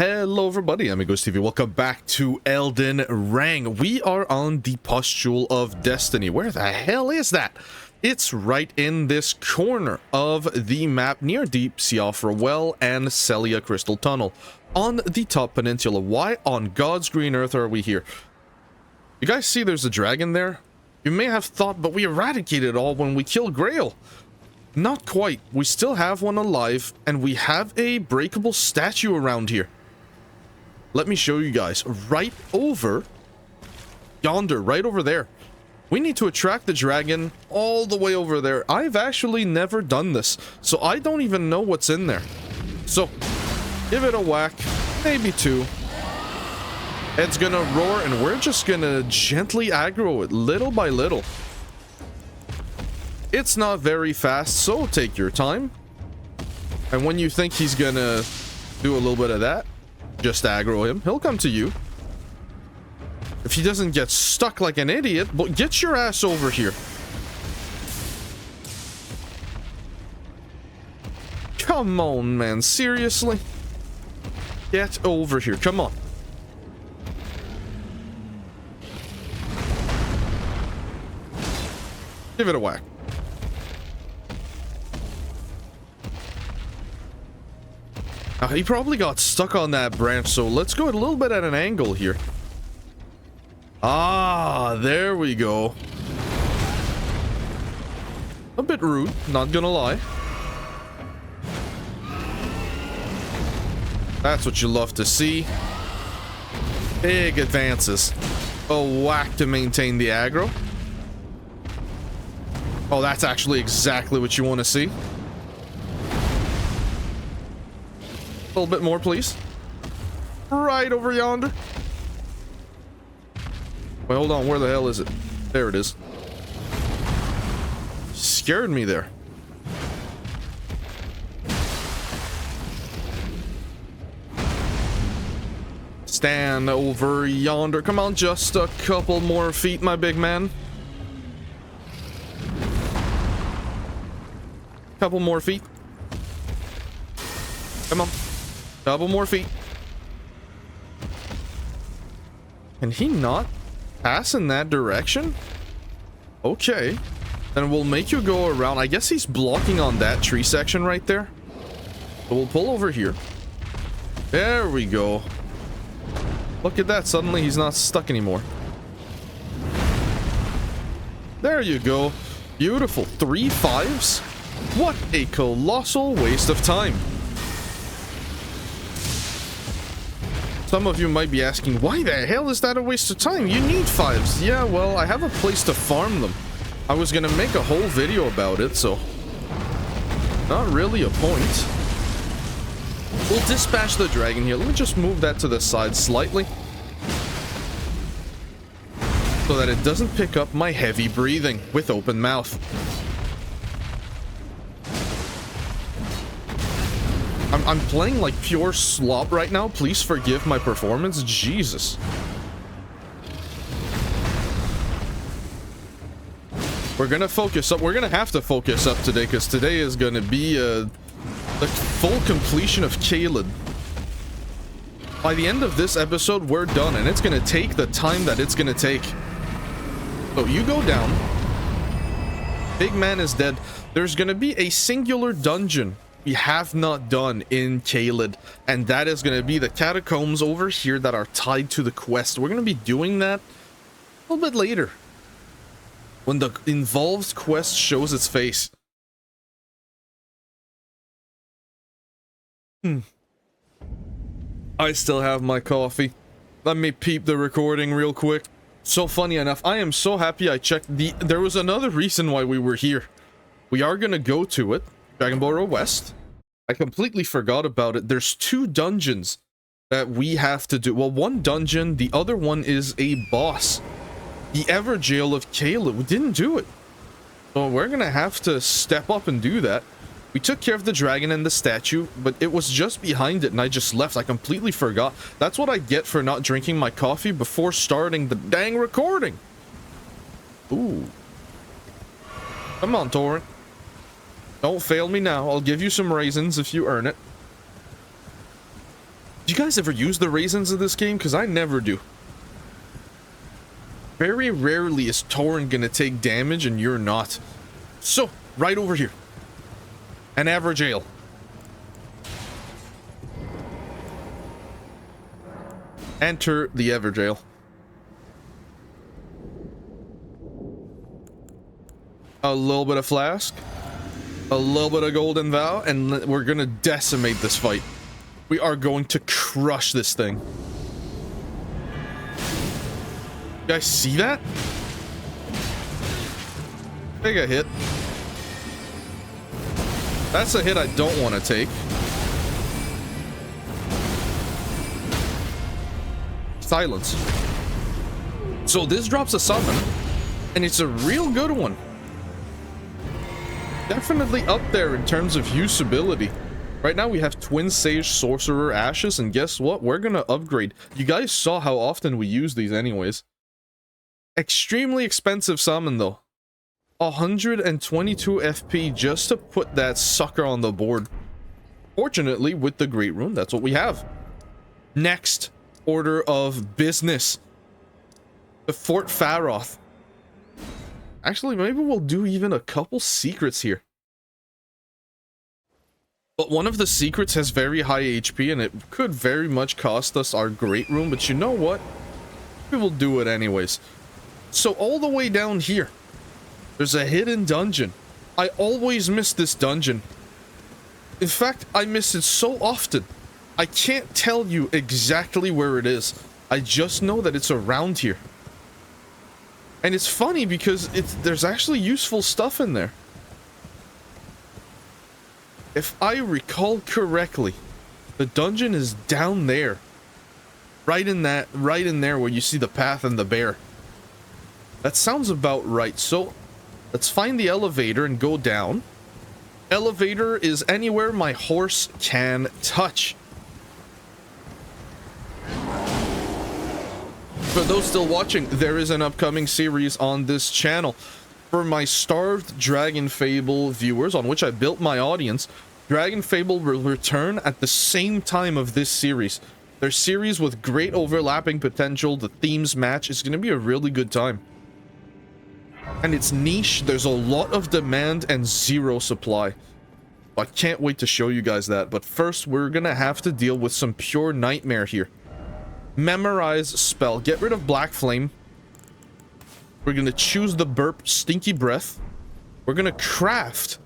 Hello everybody, Amigos TV. Welcome back to Elden Ring. We are on the Pustule of Destiny. Where the hell is that? It's right in this corner of the map near Deep Siofra Well and Celia Crystal Tunnel on the top peninsula. Why on God's green earth are we here? You guys see there's a dragon there? You may have thought, but we eradicated it all when we killed Grail. Not quite. We still have one alive, and we have a breakable statue around here. Let me show you guys. Right over yonder, right over there. We need to attract the dragon all the way over there. I've actually never done this, so I don't even know what's in there. So, give it a whack, maybe two. It's gonna roar, and we're just gonna gently aggro it, little by little. It's not very fast, so take your time. And when you think he's gonna do a little bit of that, just aggro him. He'll come to you. If he doesn't get stuck like an idiot, but get your ass over here. Come on, man. Seriously? Get over here. Come on. Give it a whack. He probably got stuck on that branch, so let's go a little bit at an angle here. Ah, there we go. A bit rude, not gonna lie. That's what you love to see. Big advances. A whack to maintain the aggro. Oh, that's actually exactly what you want to see. A little bit more, please. Right over yonder. Wait, hold on. Where the hell is it? There it is. Scared me there. Stand over yonder. Come on, just a couple more feet, my big man. Couple more feet. Come on. Couple more feet. Can he not pass in that direction? Okay. Then we'll make you go around. I guess he's blocking on that tree section right there. So we'll pull over here. There we go. Look at that. Suddenly he's not stuck anymore. There you go. Beautiful. 3 5s? What a colossal waste of time. Some of you might be asking, why the hell is that a waste of time? You need 5s. Yeah, well, I have a place to farm them. I was gonna make a whole video about it, so not really a point. We'll dispatch the dragon here. Let me just move that to the side slightly so that it doesn't pick up my heavy breathing with open mouth. I'm playing like pure slop right now. Please forgive my performance. Jesus. We're gonna focus up. We're gonna have to focus up today because today is gonna be the full completion of Caelid. By the end of this episode, we're done, and it's gonna take the time that it's gonna take. So you go down. Big man is dead. There's gonna be a singular dungeon we have not done in Caelid, and that is going to be the catacombs over here that are tied to the quest. We're going to be doing that a little bit later when the involved quest shows its face. I still have my coffee. Let me peep the recording real quick. So funny enough, I am so happy I checked there was another reason why we were here. We are going to go to it. Dragonboro West. I completely forgot about it. There's 2 dungeons that we have to do. Well, one dungeon, the other one is a boss. The Evergaol of Caelid. We didn't do it. So we're gonna have to step up and do that. We took care of the dragon and the statue, but it was just behind it and I just left. I completely forgot. That's what I get for not drinking my coffee before starting the dang recording. Ooh. Come on, Torrent. Don't fail me now. I'll give you some raisins if you earn it. Do you guys ever use the raisins in this game? Because I never do. Very rarely is Torrent gonna take damage and you're not. So, right over here. An average ale. Enter the average ale. A little bit of flask. A little bit of golden vow. And we're gonna decimate this fight. We are going to crush this thing. You guys see that? Take a hit. That's a hit I don't want to take. Silence. So this drops a summon, and it's a real good one. Definitely up there in terms of usability. Right now we have Twin Sage Sorcerer Ashes, and guess what? We're gonna upgrade. You guys saw how often we use these anyways. Extremely expensive summon though. 122 FP just to put that sucker on the board. Fortunately, with the Great Rune, that's what we have. Next order of business. The Fort Faroth. Actually, maybe we'll do even a couple secrets here. But one of the secrets has very high HP, and it could very much cost us our Great Rune, but you know what? We will do it anyways. So all the way down here, there's a hidden dungeon. I always miss this dungeon. In fact, I miss it so often. I can't tell you exactly where it is. I just know that it's around here. And it's funny because there's actually useful stuff in there. If I recall correctly, the dungeon is down there. Right in there where you see the path and the bear. That sounds about right. So, let's find the elevator and go down. Elevator is anywhere my horse can touch. For those still watching, there is an upcoming series on this channel. For my Starved Dragon Fable viewers, on which I built my audience, Dragon Fable will return at the same time of this series. Their series with great overlapping potential, the themes match, is going to be a really good time. And it's niche, there's a lot of demand and zero supply. I can't wait to show you guys that, but first we're gonna have to deal with some pure nightmare here. Memorize spell, get rid of Black Flame. We're gonna choose the burp, Stinky Breath. We're gonna craft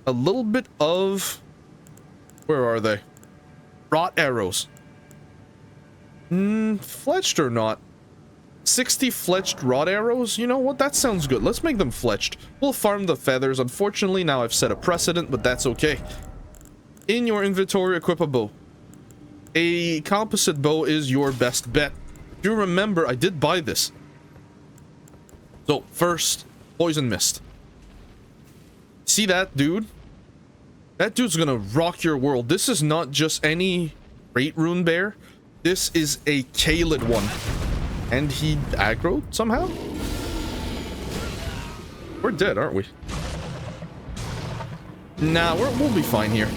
a little bit of... where are they? Rot arrows. Fletched or not? 60 fletched rod arrows? You know what? That sounds good. Let's make them fletched. We'll farm the feathers. Unfortunately, now I've set a precedent, but that's okay. In your inventory, equip a bow. A composite bow is your best bet. Do remember, I did buy this. So, first, Poison Mist. See that dude? That dude's gonna rock your world. This is not just any Great Rune Bear. This is a Caelid one. And he aggroed somehow? We're dead, aren't we? Nah, we'll be fine here.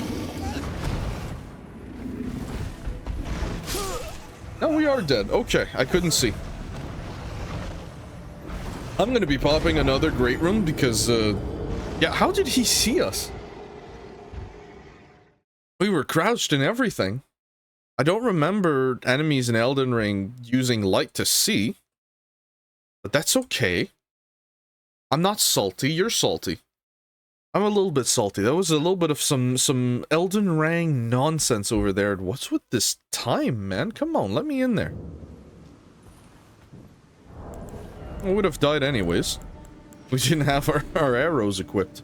No, we are dead. Okay, I couldn't see. I'm gonna be popping another Great Rune because, yeah, how did he see us? We were crouched and everything. I don't remember enemies in Elden Ring using light to see. But that's okay. I'm not salty, you're salty. I'm a little bit salty. That was a little bit of some Elden Ring nonsense over there. What's with this time, man? Come on, let me in there. I would have died anyways. We didn't have our arrows equipped.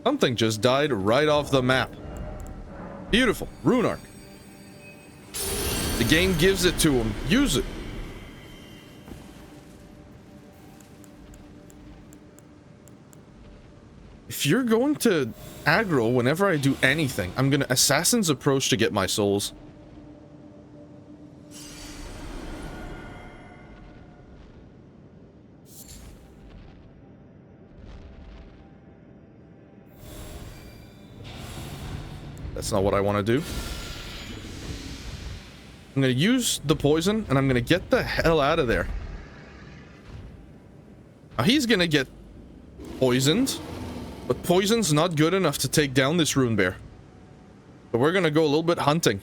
Something just died right off the map. Beautiful. Rune Arc. The game gives it to him. Use it. If you're going to aggro whenever I do anything, I'm gonna Assassin's Approach to get my souls. That's not what I want to do. I'm gonna use the poison, and I'm gonna get the hell out of there. Now he's gonna get poisoned, but poison's not good enough to take down this rune bear. So we're gonna go a little bit hunting.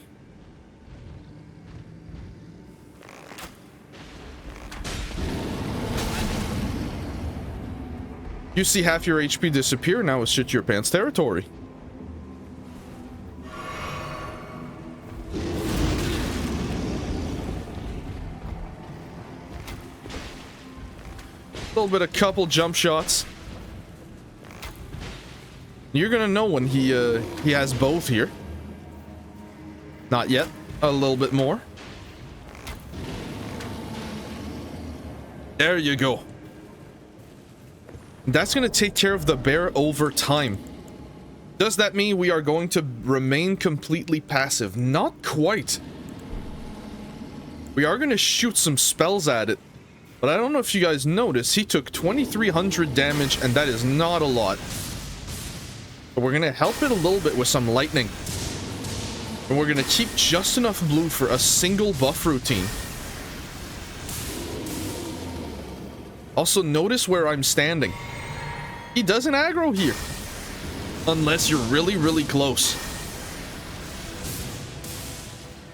You see half your HP disappear, now it's shit your pants territory. A little bit of couple jump shots. You're gonna know when he has both here. Not yet. A little bit more. There you go. That's gonna take care of the bear over time. Does that mean we are going to remain completely passive? Not quite. We are gonna shoot some spells at it. But I don't know if you guys noticed, he took 2,300 damage, and that is not a lot. But we're gonna help it a little bit with some lightning. And we're gonna keep just enough blue for a single buff routine. Also, notice where I'm standing. He doesn't aggro here. Unless you're really, really close.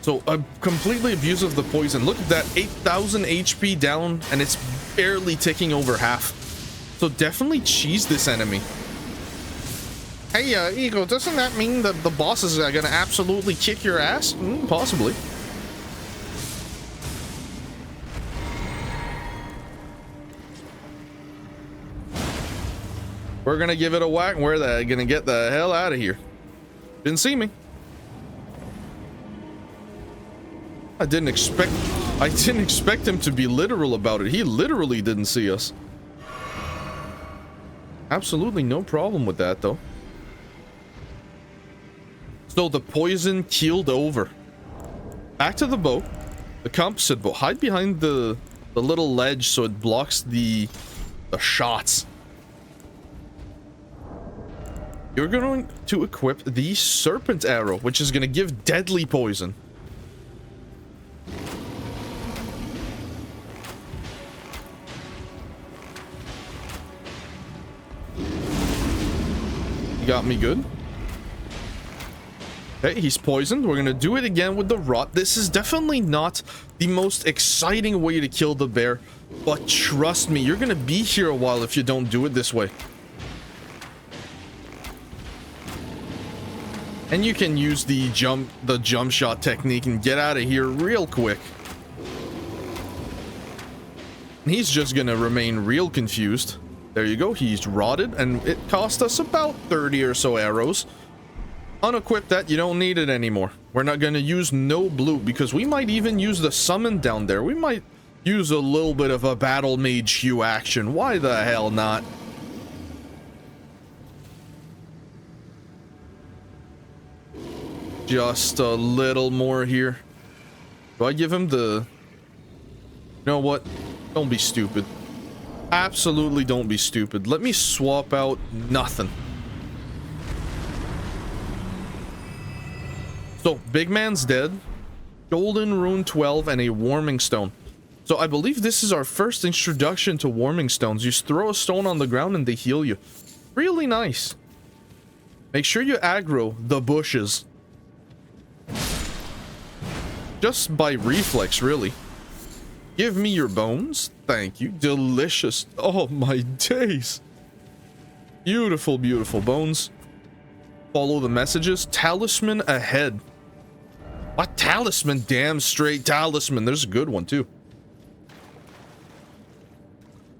So, completely abuse of the poison. Look at that, 8,000 HP down, and it's barely ticking over half. So definitely cheese this enemy. Hey, Eagle, doesn't that mean that the bosses are gonna absolutely kick your ass? Possibly. We're gonna give it a whack, and we're gonna get the hell out of here. Didn't see me. I didn't expect him to be literal about it. He literally didn't see us. Absolutely no problem with that, though. So the poison keeled over. Back to the bow. The composite bow. Hide behind the little ledge so it blocks the shots. You're going to equip the serpent arrow, which is going to give deadly poison. You got me good. Okay, he's poisoned. We're gonna do it again with the rot. This is definitely not the most exciting way to kill the bear, but trust me, you're gonna be here a while if you don't do it this way. And you can use the jump shot technique and get out of here real quick. And he's just gonna remain real confused. There you go, he's rotted, and it cost us about 30 or so arrows. Unequip that, you don't need it anymore. We're not gonna use no blue, because we might even use the summon down there. We might use a little bit of a battle mage hue action. Why the hell not? Just a little more here. Do I give him the... You know what? Don't be stupid. Absolutely don't be stupid. Let me swap out nothing. So, big man's dead. Golden rune 12 and a warming stone. So, I believe this is our first introduction to warming stones. You just throw a stone on the ground and they heal you. Really nice. Make sure you aggro the bushes. Just by reflex, really. Give me your bones. Thank you. Delicious. Oh my days. Beautiful, beautiful bones. Follow the messages. Talisman ahead. What talisman? Damn straight talisman. There's a good one too.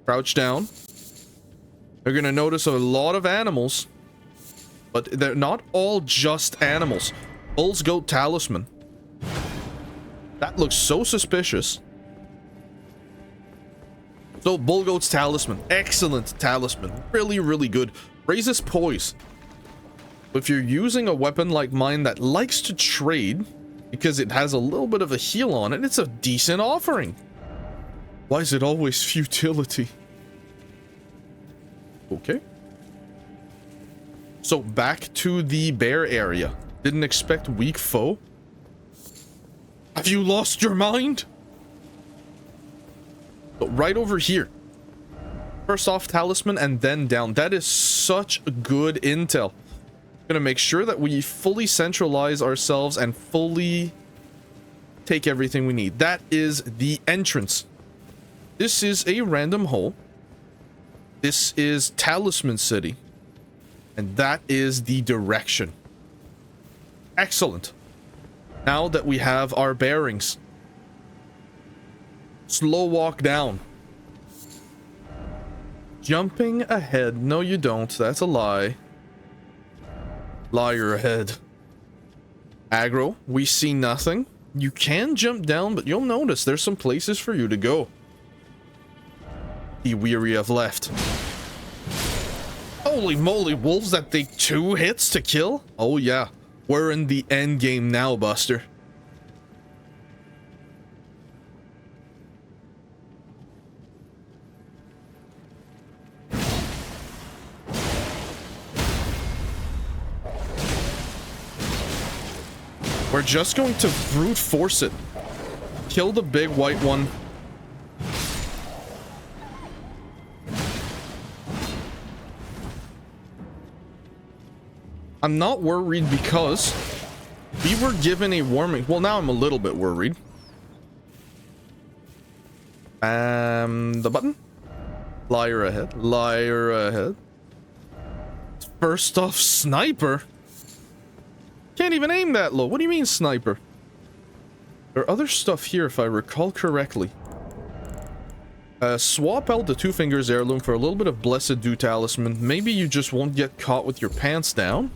Crouch down. You're gonna notice a lot of animals, but they're not all just animals. Bull's goat talisman. That looks so suspicious. So, Bull Goat's Talisman. Excellent talisman. Really, really good. Raises poise. If you're using a weapon like mine that likes to trade, because it has a little bit of a heal on it, it's a decent offering. Why is it always futility? Okay. So, back to the bear area. Didn't expect weak foe. Have you lost your mind? But right over here. First off, talisman, and then down. That is such good intel. Gonna make sure that we fully centralize ourselves and fully take everything we need. That is the entrance. This is a random hole. This is Talisman City. And that is the direction. Excellent. Now that we have our bearings. Slow walk down. Jumping ahead. No, you don't. That's a lie. Liar ahead. Aggro. We see nothing. You can jump down, but you'll notice there's some places for you to go. Be weary of left. Holy moly, wolves that take 2 hits to kill? Oh yeah. We're in the end game now, Buster. We're just going to brute force it. Kill the big white one. I'm not worried because we were given a warning. Well, now I'm a little bit worried. The button? Liar ahead. Liar ahead. First off, sniper. Can't even aim that low. What do you mean, sniper? There are other stuff here, if I recall correctly. Swap out the 2 fingers heirloom for a little bit of Blessed Dew talisman. Maybe you just won't get caught with your pants down.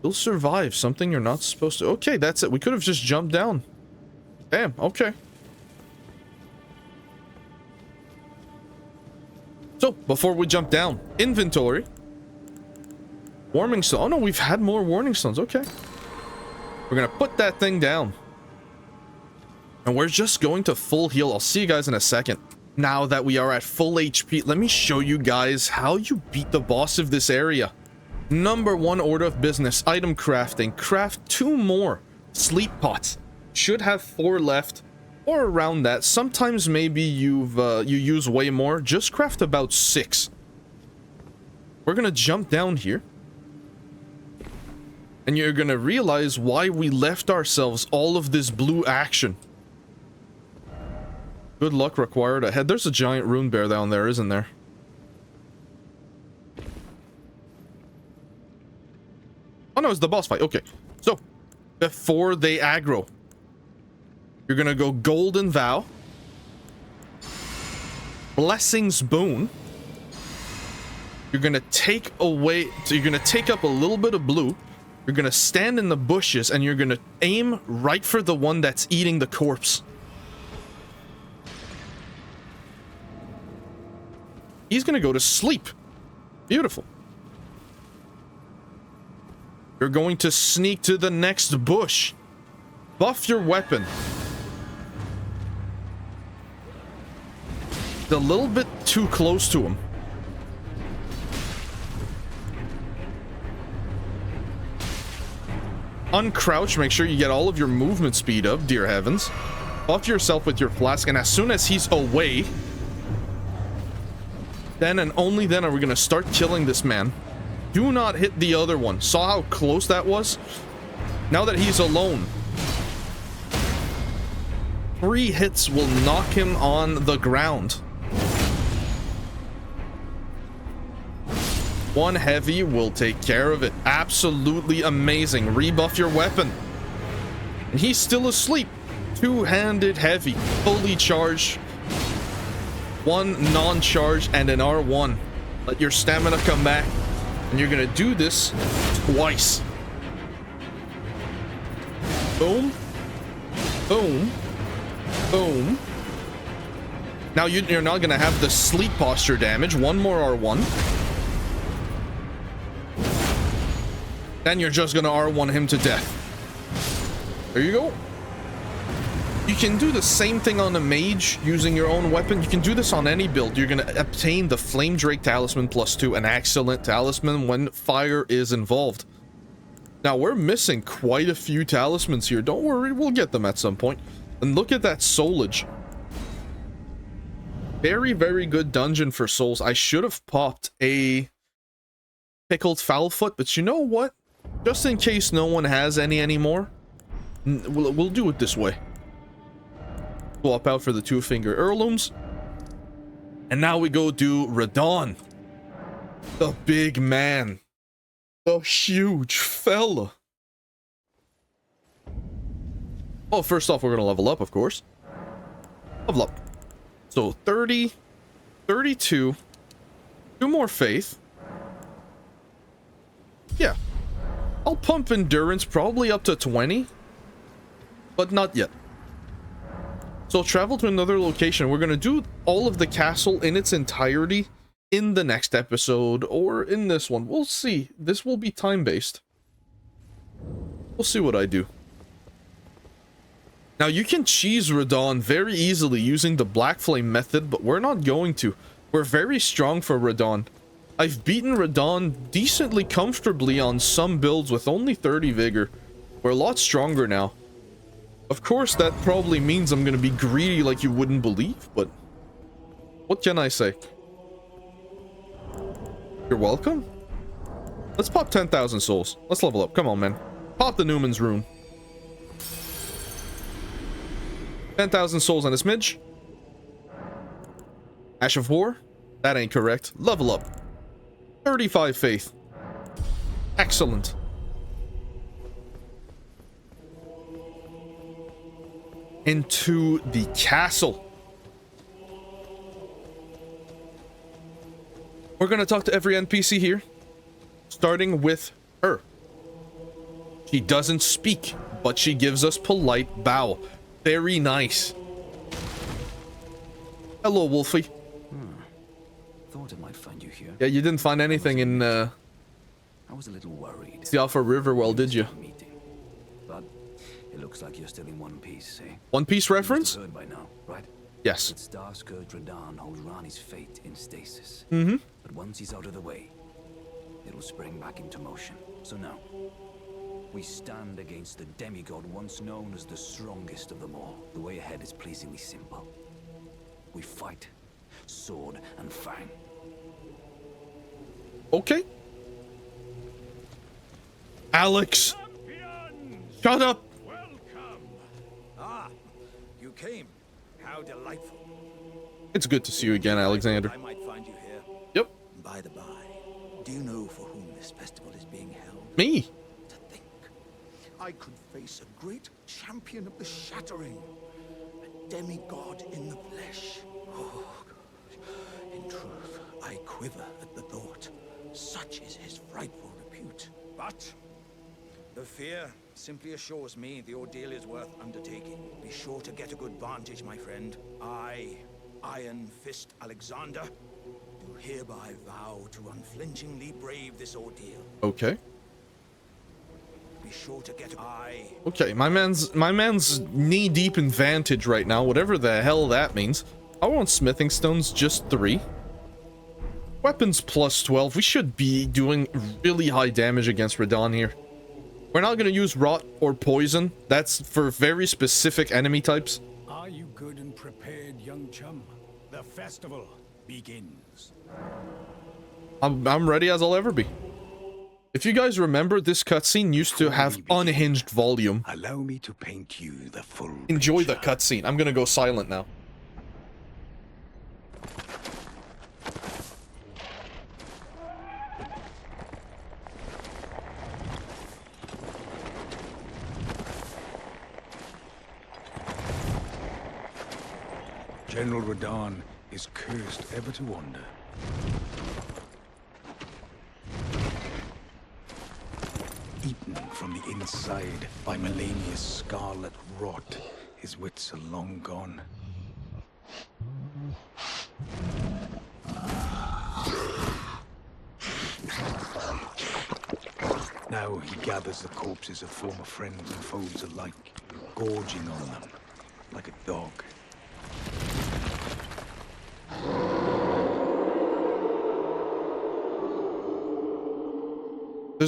You'll survive something you're not supposed to. Okay, that's it. We could have just jumped down. Damn, okay. So, before we jump down, inventory. Warming stone. Oh no, we've had more warning stones. Okay. We're gonna put that thing down. And we're just going to full heal. I'll see you guys in a second. Now that we are at full HP, let me show you guys how you beat the boss of this area. Number 1 order of business, item crafting. Craft 2 more sleep pots. Should have 4 left or around that. Sometimes maybe you use way more. Just craft about 6. We're gonna jump down here. And you're gonna realize why we left ourselves all of this blue action. Good luck required ahead. There's a giant rune bear down there, isn't there? Oh no, it's the boss fight. Okay. So, before they aggro, you're gonna go Golden Vow. Blessing's Boon. You're gonna take away... So you're gonna take up a little bit of blue. You're gonna stand in the bushes and you're gonna aim right for the one that's eating the corpse. He's gonna go to sleep. Beautiful. You're going to sneak to the next bush. Buff your weapon. It's a little bit too close to him. Uncrouch, make sure you get all of your movement speed up, dear heavens. Buff yourself with your flask, and as soon as he's away, then and only then are we gonna start killing this man. Do not hit the other one. Saw how close that was? Now that he's alone, 3 hits will knock him on the ground. 1 heavy will take care of it. Absolutely amazing. Rebuff your weapon. And he's still asleep. 2-handed heavy. Fully charged. 1 non-charge and an R1. Let your stamina come back. And you're gonna do this twice. Boom. Boom. Boom. Now you're not gonna have the sleep posture damage. 1 more R1. Then you're just gonna R1 him to death. There you go. You can do the same thing on a mage using your own weapon. You can do this on any build. You're gonna obtain the Flame Drake Talisman +2, an excellent talisman when fire is involved. Now, we're missing quite a few talismans here. Don't worry, we'll get them at some point. And look at that soulage. Very, very good dungeon for souls. I should have popped a pickled foulfoot, but you know what? Just in case no one has any anymore, we'll do it this way. Swap out for the two-finger heirlooms. And now we go do Radahn. The big man. The huge fella. Oh, first off, we're going to level up, of course. Level up. So 30, 32, 2 more faith. Yeah. I'll pump endurance probably up to 20, but not yet. So travel to another location. We're going to do all of the castle in its entirety in the next episode or in this one. We'll see. This will be time-based. We'll see what I do. Now, you can cheese Radahn very easily using the Black Flame method, but we're not going to. We're very strong for Radahn. I've beaten Radahn decently comfortably on some builds with only 30 vigor. We're a lot stronger now. Of course, that probably means I'm going to be greedy like you wouldn't believe, but what can I say? You're welcome. Let's pop 10,000 souls. Let's level up. Come on, man. Pop the Newman's Rune. 10,000 souls on a smidge. Ash of War. That ain't correct. Level up. 35 faith. Excellent. Into the castle. We're gonna talk to every NPC here, starting with her. She doesn't speak, but she gives us polite bow. Very nice. Hello, Wolfie. Thought I might find you here. Yeah, you didn't find anything in I was a little worried. the Alpha River well, did you? Meeting. But it looks like you're still in one piece, eh? One Piece reference? Heard by now, right? Yes. That star-scourged Radahn holds Rani's fate in stasis. Mm-hmm. But once he's out of the way, it'll spring back into motion. So now, we stand against the demigod once known as the strongest of them all. The way ahead is pleasingly simple. We fight, sword and fang. Okay. Alex! Shut up! Welcome. Ah, you came. How delightful. It's good to see you again, Alexander. I might find you here. Yep. By the by, do you know for whom this festival is being held? Me? To think, I could face a great champion of the shattering, a demigod in the flesh. Oh, gosh. In truth, I quiver at the thought. Such is his frightful repute. But the fear simply assures me the ordeal is worth undertaking. Be sure to get a good vantage, my friend. I, Iron Fist Alexander, do hereby vow to unflinchingly brave this ordeal. Okay. Be sure to get Okay, my man's knee deep in vantage right now, whatever the hell that means. I want smithing stones, just 3. Weapons plus 12. We should be doing really high damage against Radahn here. We're not gonna use rot or poison. That's for very specific enemy types. Are you good and prepared, young chum? The festival begins. I'm ready as I'll ever be. If you guys remember, this cutscene used to have unhinged volume. Allow me to paint you the full Enjoy the picture. cutscene. I'm gonna go silent now. General Radahn is cursed ever to wander. Eaten from the inside by Melania's scarlet rot, his wits are long gone. Now he gathers the corpses of former friends and foes alike, gorging on them like a dog.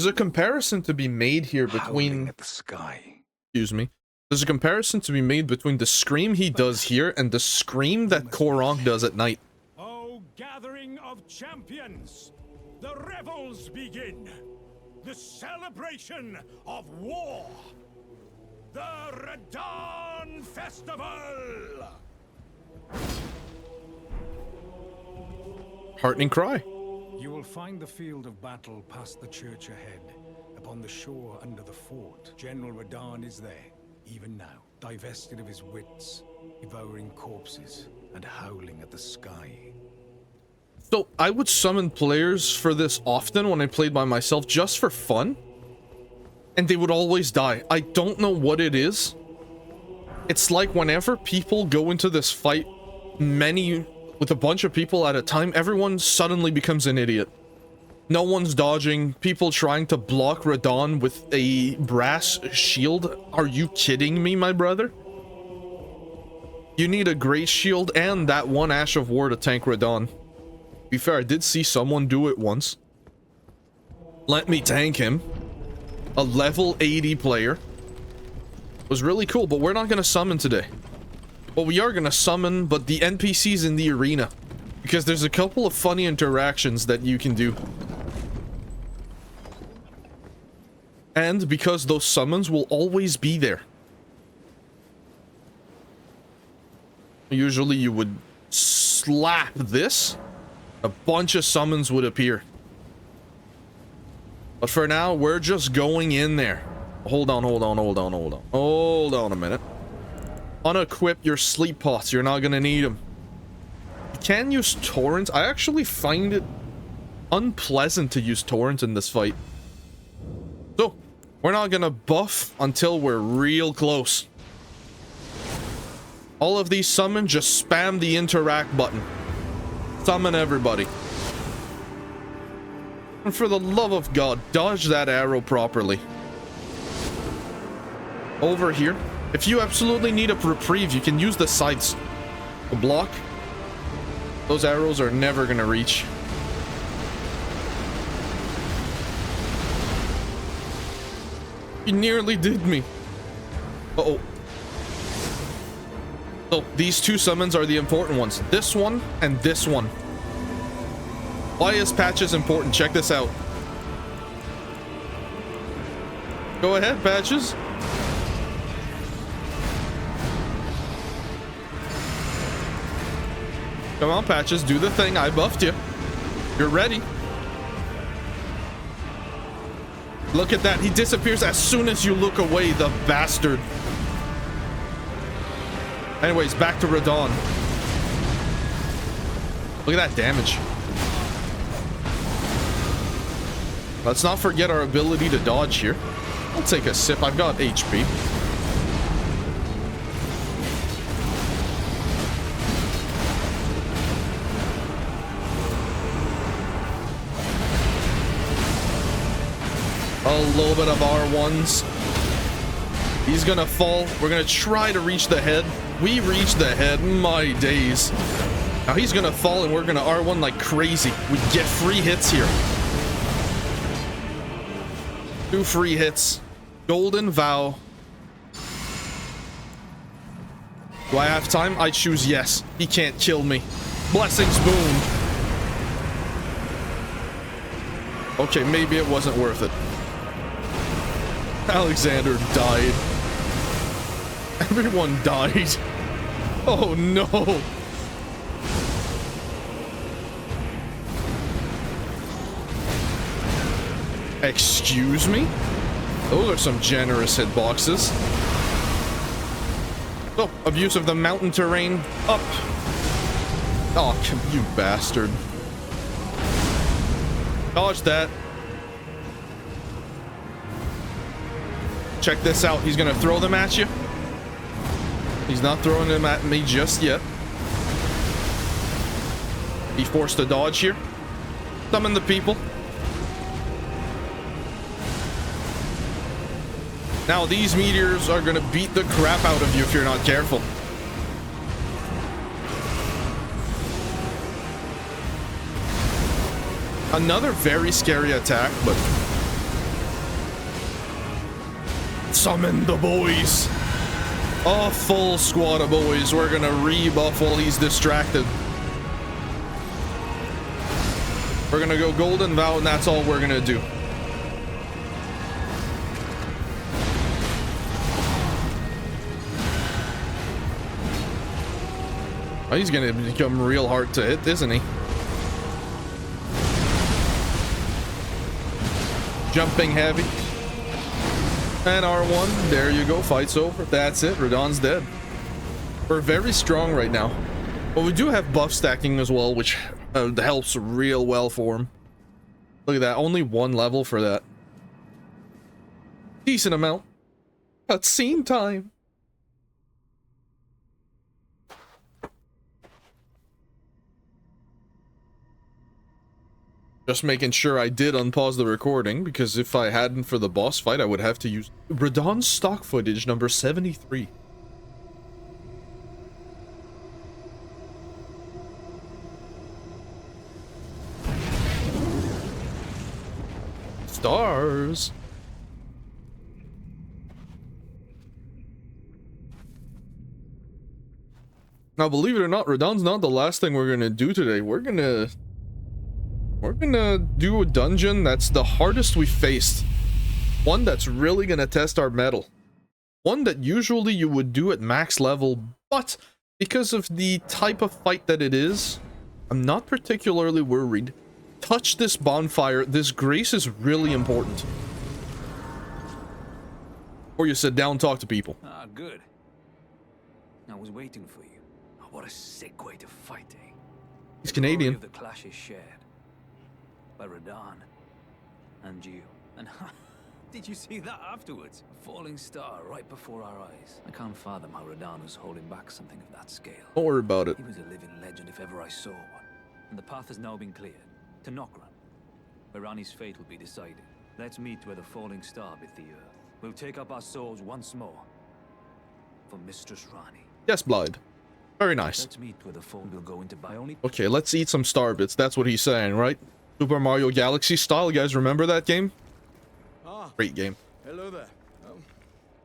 There's a comparison to be made here howling between... at the sky. Excuse me. There's a comparison to be made between the scream he does here and the scream that Korok does at night. O gathering of champions, the revels begin. The celebration of war. The Radahn Festival. Heartening cry. You will find the field of battle past the church ahead. Upon the shore under the fort, General Radahn is there, even now, divested of his wits, devouring corpses and howling at the sky. So, I would summon players for this often when I played by myself just for fun. And they would always die. I don't know what it is. It's like whenever people go into this fight, with a bunch of people at a time, everyone suddenly becomes an idiot. No one's dodging. People trying to block Radahn with a brass shield. Are you kidding me, my brother? You need a great shield and that one Ash of War to tank Radahn. To be fair, I did see someone do it once. Let me tank him. A level 80 player. Was really cool, but we're not going to summon today. Well, we are going to summon, but the NPCs in the arena. Because there's a couple of funny interactions that you can do. And because those summons will always be there. Usually you would slap this. A bunch of summons would appear. But for now, we're just going in there. Hold on a minute. Unequip your sleep pots. You're not gonna need them. You can use torrents. I actually find it unpleasant to use torrents in this fight. So, we're not gonna buff until we're real close. All of these summon, just spam the interact button. Summon everybody. And for the love of God, dodge that arrow properly. Over here. If you absolutely need a reprieve, you can use the sides to block. Those arrows are never gonna reach. You nearly did me. Uh-oh. So, these two summons are the important ones. This one and this one. Why is Patches important? Check this out. Go ahead, Patches. Come on, Patches, do the thing. I buffed you. You're ready. Look at that. He disappears as soon as you look away, the bastard. Anyways, back to Radahn. Look at that damage. Let's not forget our ability to dodge here. I'll take a sip. I've got HP. A little bit of R1s. He's gonna fall. We're gonna try to reach the head. We reach the head. My days. Now he's gonna fall and we're gonna R1 like crazy. We get free hits here. 2 free hits. Golden Vow. Do I have time? I choose yes. He can't kill me. Blessings boom. Okay, maybe it wasn't worth it. Alexander died. Everyone died. Oh no. Excuse me? Those are some generous hitboxes. Oh, abuse of the mountain terrain. Up. Oh, you bastard. Dodge that. Check this out. He's gonna throw them at you. He's not throwing them at me just yet. Be forced to dodge here. Summon the people. Now these meteors are gonna beat the crap out of you if you're not careful. Another very scary attack, but Summon the boys. A full squad of boys. We're gonna rebuff while he's distracted. We're gonna go Golden Vow, and that's all we're gonna do. Oh, he's gonna become real hard to hit, isn't he? Jumping heavy. And R1, there you go, fight's over. That's it, Radahn's dead. We're very strong right now. But we do have buff stacking as well, which helps real well for him. Look at that, only 1 level for that. Decent amount. Cutscene time. Just making sure I did unpause the recording, because if I hadn't for the boss fight, I would have to use Radahn's stock footage number 73. Stars. Now, believe it or not, Radahn's not the last thing we're gonna do today. We're gonna do a dungeon that's the hardest we faced. One that's really gonna test our mettle. One that usually you would do at max level, but because of the type of fight that it is, I'm not particularly worried. Touch this bonfire. This grace is really important. Or you sit down and talk to people. Ah, good. I was waiting for you. Oh, what a sick way to fight, eh? He's Canadian. The clash is shared by Radahn and you. And did you see that afterwards? A falling star right before our eyes. I can't fathom how Radahn was holding back something of that scale. Don't worry about it. He was a living legend if ever I saw one. And the path has now been cleared to Nokran, where Ranni's fate will be decided. Let's meet where the falling star bit the earth. We'll take up our swords once more for Mistress Ranni. Yes, Blood. Very nice. Let's meet where the fall will go into by only. Okay, let's eat some star bits. That's what he's saying, right? Super Mario Galaxy style. You guys remember that game? Ah, great game. Hello there.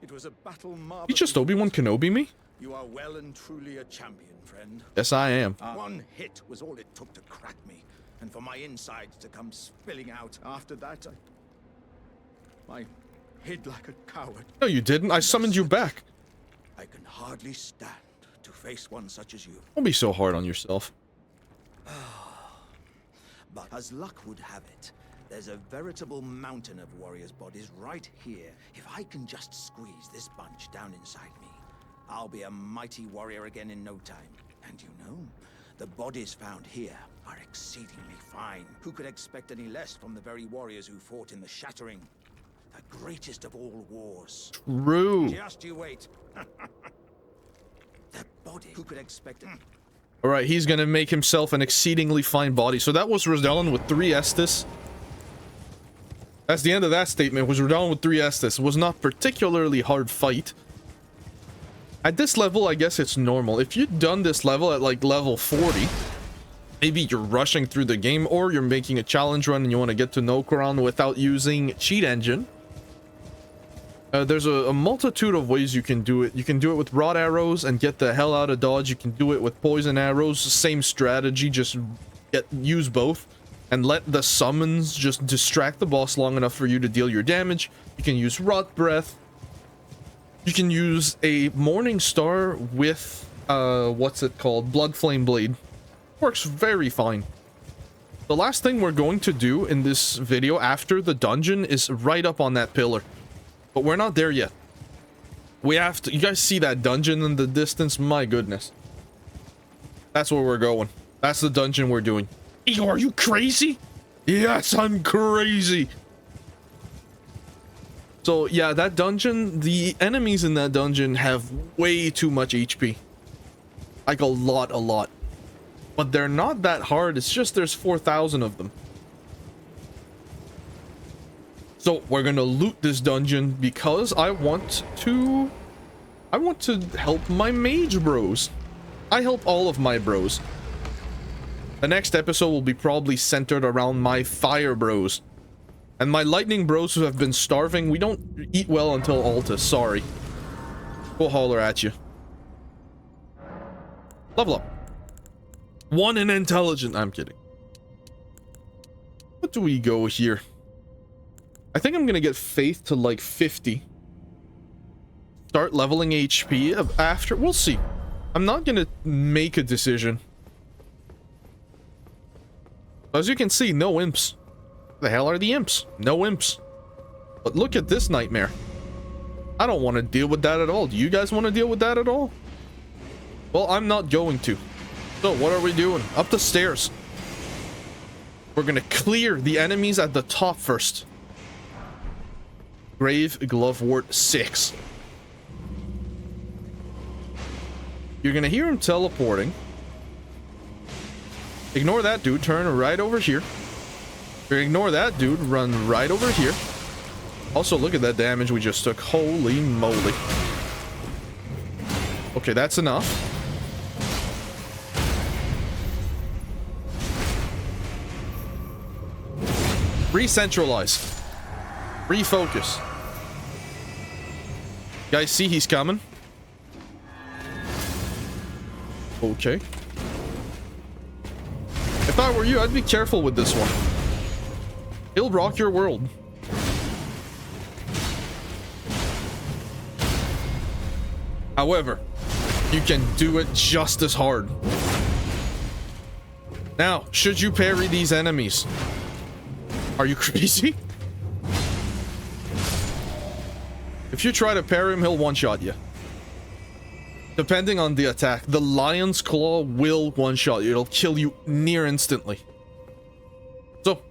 It was a battle marvel. He just Obi-Wan Kenobi me? You are well and truly a champion, friend. Yes, I am. One hit was all it took to crack me, and for my insides to come spilling out. After that, I hid like a coward. No, you didn't. I summoned you back. I can hardly stand to face one such as you. Don't be so hard on yourself. But as luck would have it, there's a veritable mountain of warriors' bodies right here. If I can just squeeze this bunch down inside me, I'll be a mighty warrior again in no time. And you know, the bodies found here are exceedingly fine. Who could expect any less from the very warriors who fought in the Shattering? The greatest of all wars. True. Just you wait. The body. Who could expect it? Alright, he's gonna make himself an exceedingly fine body. So that was Radahn with 3 Estus. That's the end of that statement. Was Radahn with 3 Estus. Was not particularly hard fight. At this level, I guess it's normal. If you'd done this level at like level 40, maybe you're rushing through the game, or you're making a challenge run and you want to get to Nokran without using cheat engine. There's a multitude of ways you can do it. You can do it with rod arrows and get the hell out of dodge. You can do it with poison arrows. Same strategy, just use both. And let the summons just distract the boss long enough for you to deal your damage. You can use Rot Breath. You can use a Morning Star with, what's it called? Blood Flame Blade. Works very fine. The last thing we're going to do in this video after the dungeon is right up on that pillar. But we're not there yet. We have to... You guys see that dungeon in the distance? My goodness. That's where we're going. That's the dungeon we're doing. Eeyore, are you crazy? Yes, I'm crazy. So, yeah, that dungeon... The enemies in that dungeon have way too much HP. Like, a lot. But they're not that hard. It's just there's 4,000 of them. So we're gonna loot this dungeon because I want to help my mage bros. I help all of my bros. The next episode will be probably centered around my fire bros. And my lightning bros who have been starving, we don't eat well until Alta. Sorry. We'll holler at you. Level up. 1 in intelligent. I'm kidding. What do we go here? I think I'm gonna get faith to like 50. Start leveling HP after. We'll see. I'm not gonna make a decision. As you can see, no imps. The hell are the imps? No imps. But look at this nightmare. I don't want to deal with that at all. Do you guys want to deal with that at all? Well, I'm not going to. So what are we doing? Up the stairs. We're gonna clear the enemies at the top first. Grave Glovewort 6. You're gonna hear him teleporting. Ignore that dude, turn right over here. Ignore that dude, run right over here. Also, look at that damage we just took. Holy moly. Okay, that's enough. Re-centralize. Refocus. Guys, see he's coming? Okay. If I were you, I'd be careful with this one. He'll rock your world. However, you can do it just as hard. Now, should you parry these enemies? Are you crazy? If you try to parry him, he'll one-shot you. Depending on the attack, the Lion's Claw will one-shot you. It'll kill you near instantly. So,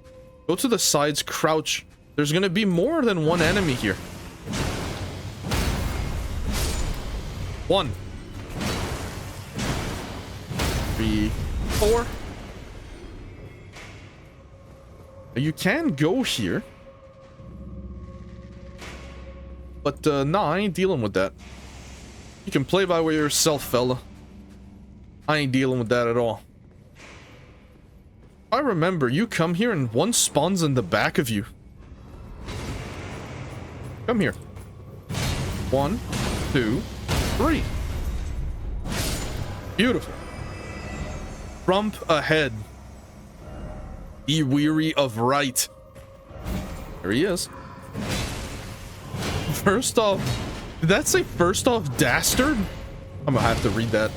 go to the sides, crouch. There's gonna be more than one enemy here. 1, 3, 4. You can go here. But, nah, I ain't dealing with that. You can play by yourself, fella. I ain't dealing with that at all. I remember, you come here and one spawns in the back of you. Come here. 1, 2, 3. Beautiful. Rump ahead. Be weary of right. There he is. First off, did that say first off dastard? I'm gonna have to read that.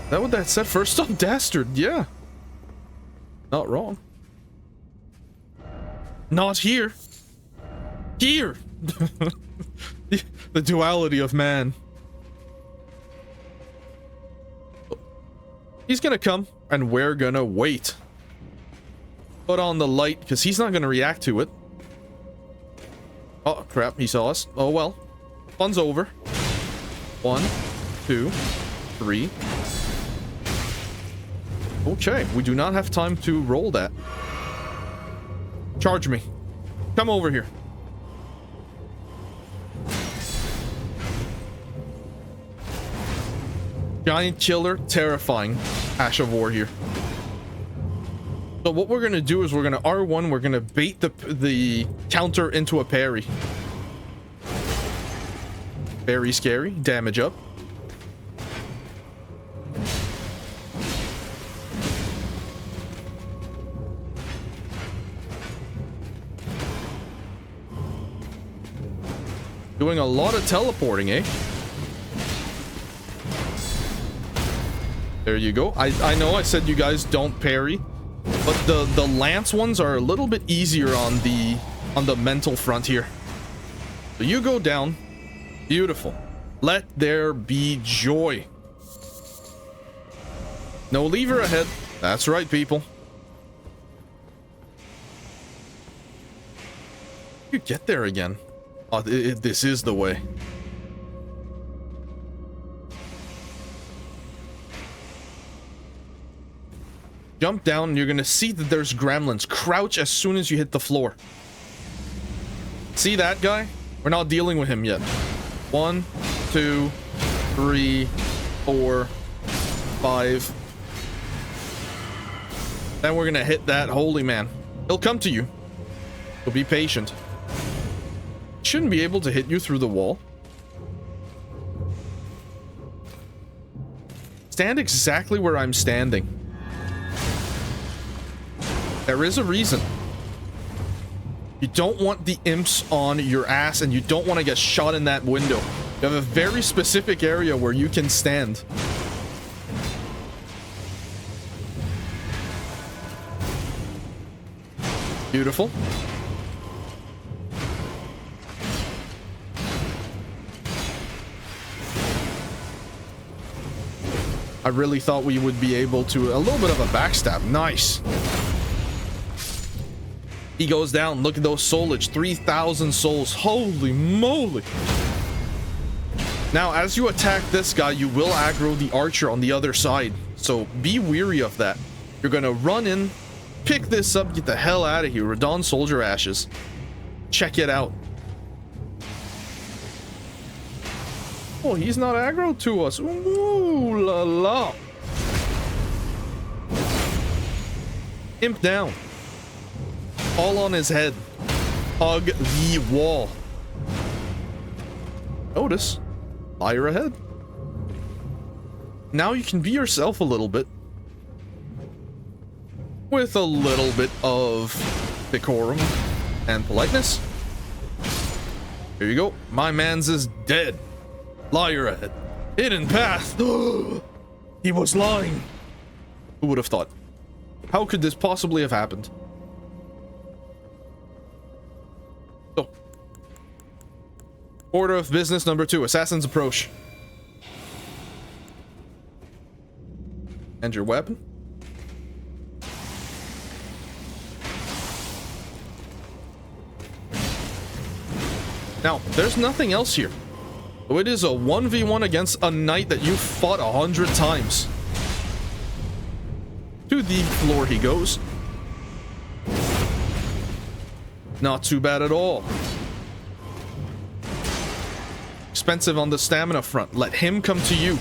Is that what that said? First off dastard, yeah. Not wrong. Not here. Here. The duality of man. He's gonna come, and we're gonna wait. Put on the light, because he's not gonna react to it. Oh, crap, he saw us. Oh, well. Fun's over. 1, 2, 3. Okay, we do not have time to roll that. Charge me. Come over here. Giant killer, terrifying. Ash of War here. So what we're gonna do is we're gonna R1, we're gonna bait the counter into a parry. Very scary. Damage up. Doing a lot of teleporting, eh? There you go. I know I said you guys don't parry, but the lance ones are a little bit easier on the mental front here. So you go down. Beautiful. Let there be joy. No lever ahead. That's right, people. You get there again. Oh, this is the way. Jump down and you're gonna see that there's gremlins. Crouch as soon as you hit the floor. See that guy? We're not dealing with him yet. 1, 2, 3, 4, 5. Then we're gonna hit that holy man. He'll come to you. So be patient. Shouldn't be able to hit you through the wall. Stand exactly where I'm standing. There is a reason. You don't want the imps on your ass, and you don't want to get shot in that window. You have a very specific area where you can stand. Beautiful. I really thought we would be able to... A little bit of a backstab. Nice. He goes down. Look at those soulage. 3,000 souls. Holy moly. Now, as you attack this guy, you will aggro the archer on the other side. So be weary of that. You're going to run in, pick this up, get the hell out of here. Radahn soldier ashes. Check it out. Oh, he's not aggro to us. Ooh la la. Imp down. All on his head. Hug the wall. Notice. Fire ahead. Now you can be yourself a little bit. With a little bit of decorum and politeness. Here you go. My man's is dead. Liar ahead. Hidden path. He was lying. Who would have thought? How could this possibly have happened? So, order of business number 2. Assassin's approach. And your weapon. Now, there's nothing else here. So it is a 1v1 against a knight that you fought 100 times. To the floor he goes. Not too bad at all. Expensive on the stamina front. Let him come to you.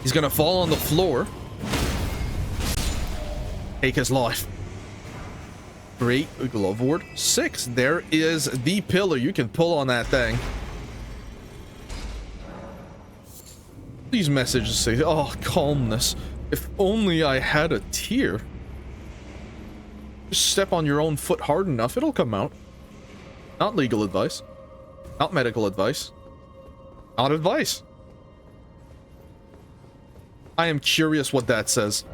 He's gonna fall on the floor. Take his life. Great glove ward. 6. There is the pillar. You can pull on that thing. These messages say, oh, calmness. If only I had a tear. Just step on your own foot hard enough, it'll come out. Not legal advice. Not medical advice. Not advice. I am curious what that says.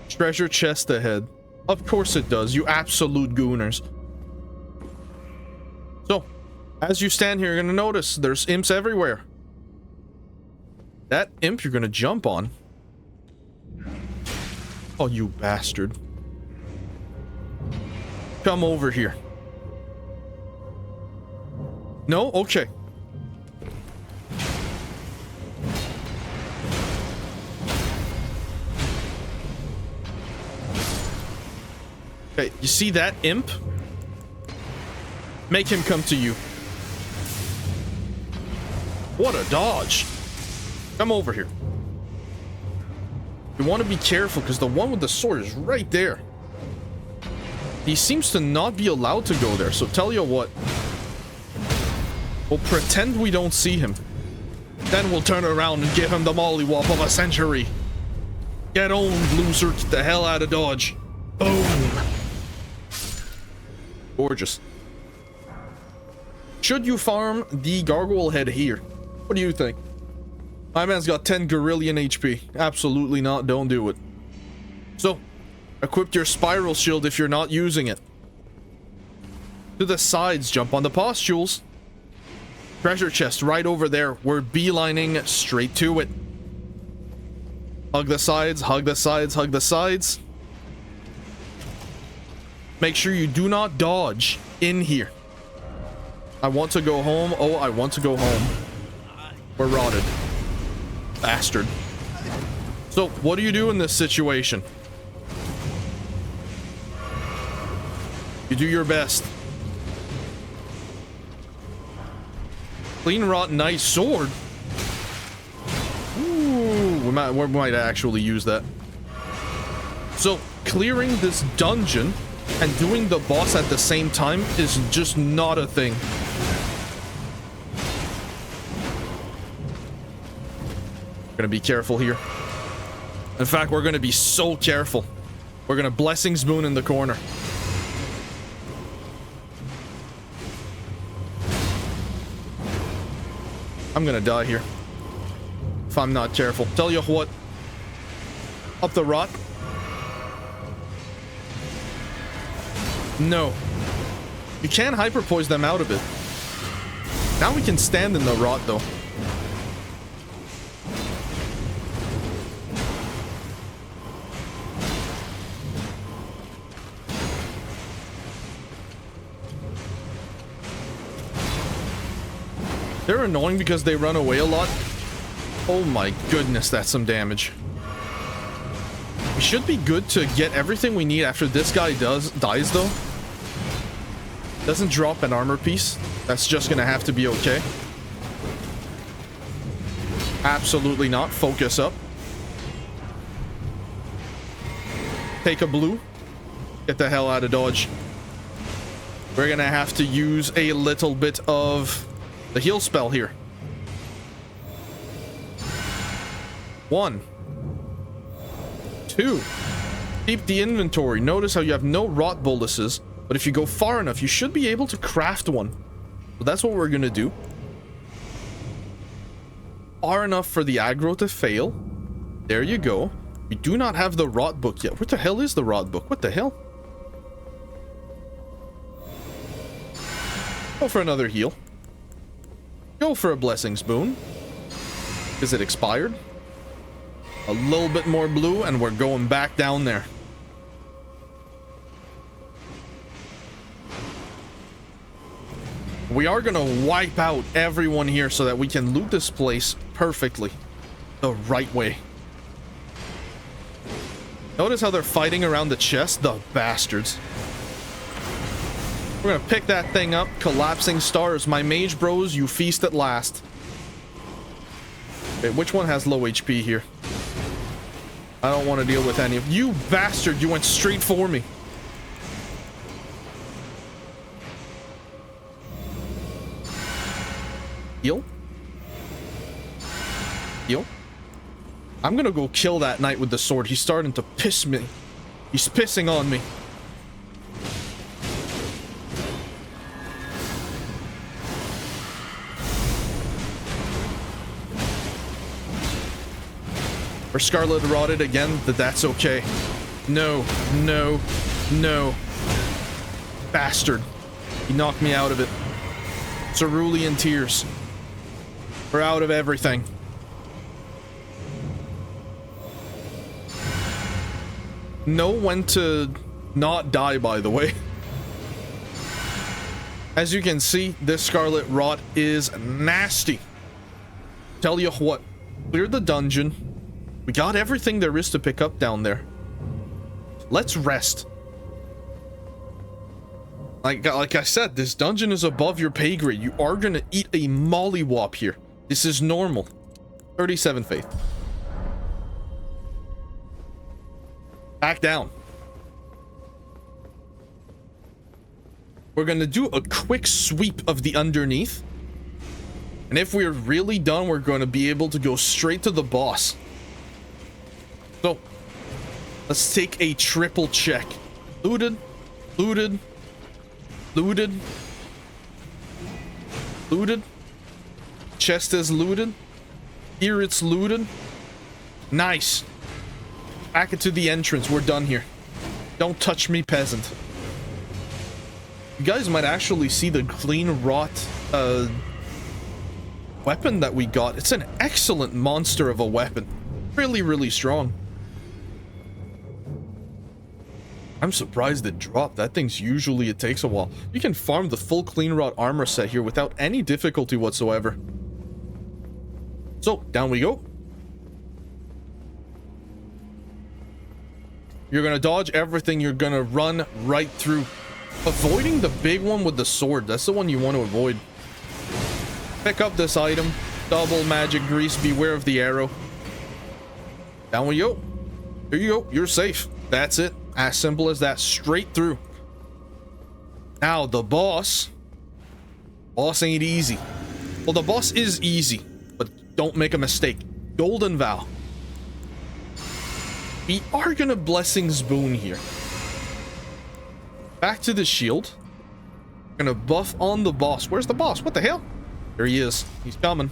Treasure chest ahead. Of course it does, you absolute gooners. So, as you stand here, you're gonna notice there's imps everywhere. That imp you're gonna jump on. Oh, you bastard. Come over here. No? Okay. Okay, you see that imp? Make him come to you. What a dodge. Come over here. You want to be careful because the one with the sword is right there. He seems to not be allowed to go there, so tell you what. We'll pretend we don't see him. Then we'll turn around and give him the mollywop of a century. Get owned, loser. Get the hell out of Dodge. Boom. Gorgeous. Should you farm the gargoyle head here? What do you think? My man's got 10 gorillion HP. Absolutely not. Don't do it. So, equip your spiral shield if you're not using it. To the sides, jump on the pustules. Treasure chest right over there. We're beelining straight to it. Hug the sides, hug the sides, hug the sides. Make sure you do not dodge in here. I want to go home. Oh, I want to go home. We're rotted. Bastard. So, what do you do in this situation? You do your best. Clean rot, nice sword. Ooh. might actually use that. So, clearing this dungeon and doing the boss at the same time is just not a thing. Gonna be careful here. In fact, we're gonna be so careful. We're gonna Blessings Moon in the corner. I'm gonna die here if I'm not careful. Tell you what. Up the rot. No. You can hyperpoise them out of it. Now we can stand in the rot though. They're annoying because they run away a lot. Oh my goodness, that's some damage. We should be good to get everything we need after this guy dies though. Doesn't drop an armor piece. That's just gonna have to be okay. Absolutely not. Focus up. Take a blue. Get the hell out of dodge. We're gonna have to use a little bit of the heal spell here. 1, 2. Keep the inventory. Notice how you have no rot boluses, but if you go far enough, you should be able to craft one. So that's what we're gonna do. Far enough for the aggro to fail. There you go. We do not have the rot book yet. What the hell is the rot book? What the hell? Go for another heal. Go for a Blessings Boon. Is it expired? A little bit more blue and we're going back down there. We are gonna wipe out everyone here so that we can loot this place perfectly. The right way. Notice how they're fighting around the chest? The bastards. We're gonna pick that thing up. Collapsing stars. My mage bros, you feast at last. Okay, which one has low HP here? I don't want to deal with any of you. Bastard, you went straight for me. Heal. Heal. I'm gonna go kill that knight with the sword. He's starting to piss me. He's pissing on me. Or Scarlet rotted again, that's okay. No, no, no. Bastard. He knocked me out of it. Cerulean tears. We're out of everything. Know when to not die, by the way. As you can see, this Scarlet Rot is nasty. Tell you what, cleared the dungeon. We got everything there is to pick up down there. Let's rest. Like I said, this dungeon is above your pay grade. You are gonna eat a mollywop here. This is normal. 37 faith. Back down. We're gonna do a quick sweep of the underneath. And if we're really done, we're gonna be able to go straight to the boss. So, let's take a triple check. Looted, looted, looted, looted. Chest is looted. Here it's looted. Nice. Back into the entrance. We're done here. Don't touch me, peasant. You guys might actually see the clean rot weapon that we got. It's an excellent monster of a weapon. Really, really strong. I'm surprised it dropped. That thing's usually, it takes a while. You can farm the full clean rot armor set here without any difficulty whatsoever. So, down we go. You're gonna dodge everything. You're gonna run right through. Avoiding the big one with the sword. That's the one you want to avoid. Pick up this item. Double magic grease. Beware of the arrow. Down we go. Here you go. You're safe. That's it. As simple as that. Straight through. Now, the boss. Boss ain't easy. Well, the boss is easy, but don't make a mistake. Golden Vow. We are gonna Blessings Boon here. Back to the shield. Gonna buff on the boss. Where's the boss? What the hell? There he is. He's coming.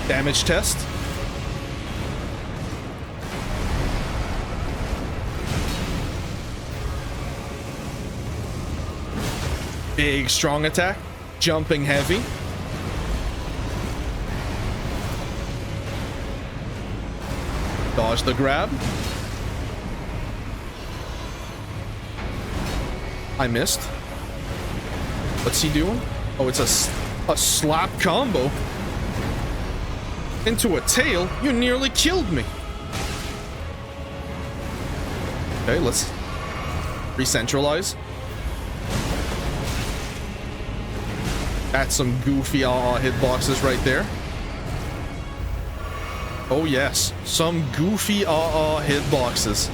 Damage test. Big strong attack. Jumping heavy. Dodge the grab. I missed. What's he doing? Oh, it's a slap combo. Into a tail? You nearly killed me. Okay, let's re-centralize. That's some goofy hitboxes right there. Oh yes, some goofy hitboxes.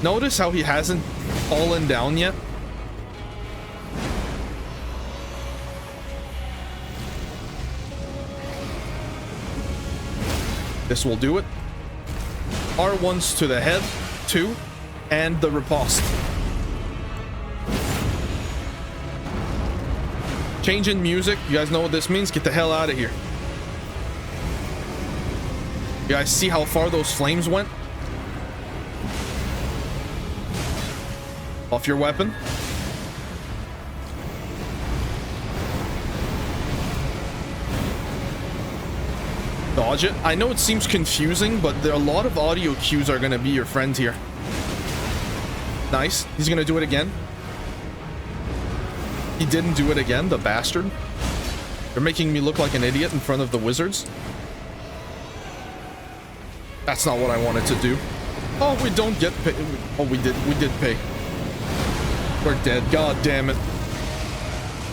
Notice how he hasn't fallen down yet? This will do it. R1s to the head, 2, and the riposte. Change in music. You guys know what this means? Get the hell out of here. You guys see how far those flames went? Off your weapon. Dodge it. I know it seems confusing, but there are a lot of audio cues are going to be your friend here. Nice. He's going to do it again. He didn't do it again, the bastard. They're making me look like an idiot in front of the wizards. That's not what I wanted to do. Oh, we don't get paid. Oh, we did pay. We're dead. God damn it.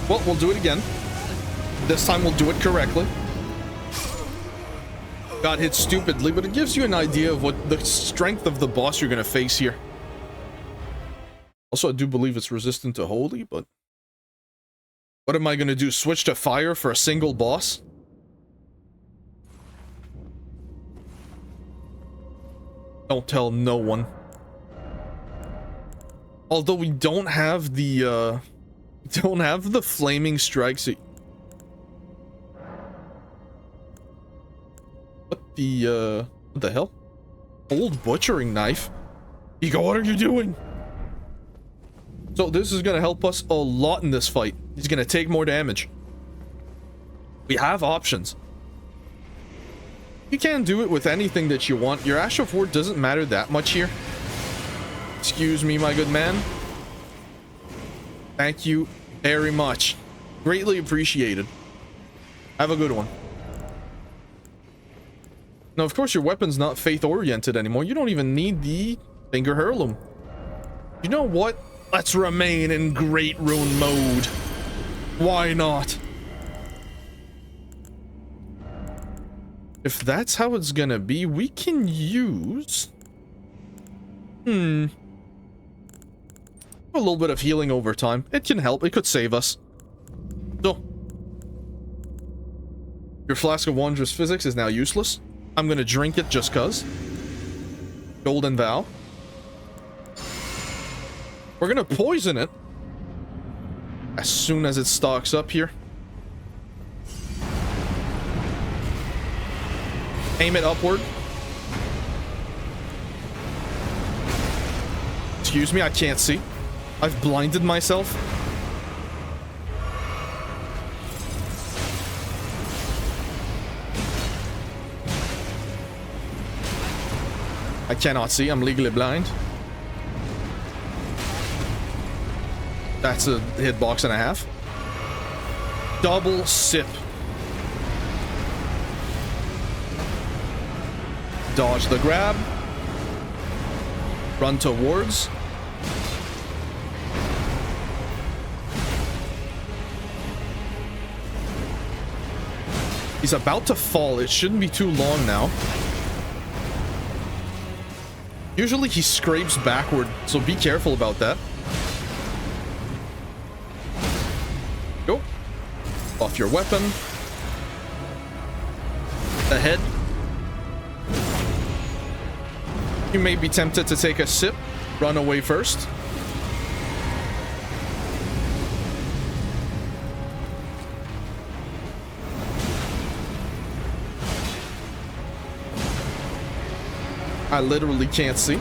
Well, we'll do it again. This time we'll do it correctly. Got hit stupidly, but it gives you an idea of what the strength of the boss you're going to face here. Also, I do believe it's resistant to holy, but... what am I going to do? Switch to fire for a single boss? Don't tell no one. Although we don't have the flaming strikes. What the hell? Old butchering knife? Ego, what are you doing? So this is going to help us a lot in this fight. He's going to take more damage. We have options. You can do it with anything that you want. Your Ash of War doesn't matter that much here. Excuse me, my good man. Thank you very much. Greatly appreciated. Have a good one. Now, of course, your weapon's not faith-oriented anymore. You don't even need the Finger Heirloom. You know what? Let's remain in Great Rune mode. Why not? If that's how it's gonna be, we can use... a little bit of healing over time. It can help. It could save us. So, your Flask of Wondrous Physics is now useless. I'm gonna drink it just cuz. Golden Vow. We're gonna poison it as soon as it stocks up here. Aim it upward. Excuse me, I can't see. I've blinded myself. I cannot see. I'm legally blind. That's a hitbox and a half. Double sip. Dodge the grab. Run towards. He's about to fall. It shouldn't be too long now. Usually he scrapes backward, so be careful about that. Go. Off your weapon. Ahead. You may be tempted to take a sip. Run away first. I literally can't see.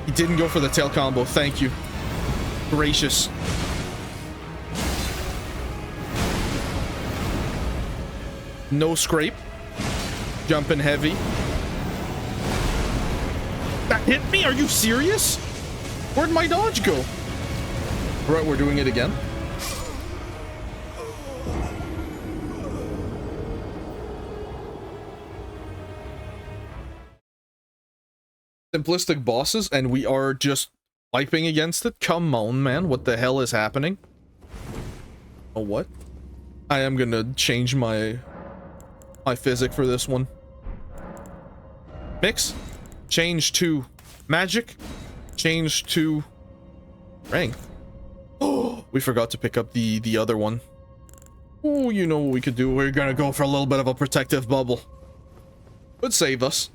He didn't go for the tail combo. Thank you. Gracious. No scrape. Jumping heavy. That hit me? Are you serious? Where'd my dodge go? Right, we're doing it again. Simplistic bosses, and we are just wiping against it. Come on, man. What the hell is happening? Oh, what? I am gonna change my physic for this one. Mix. Change to magic. Change to strength. Oh, we forgot to pick up the other one. Oh, you know what we could do? We're gonna go for a little bit of a protective bubble. Could save us.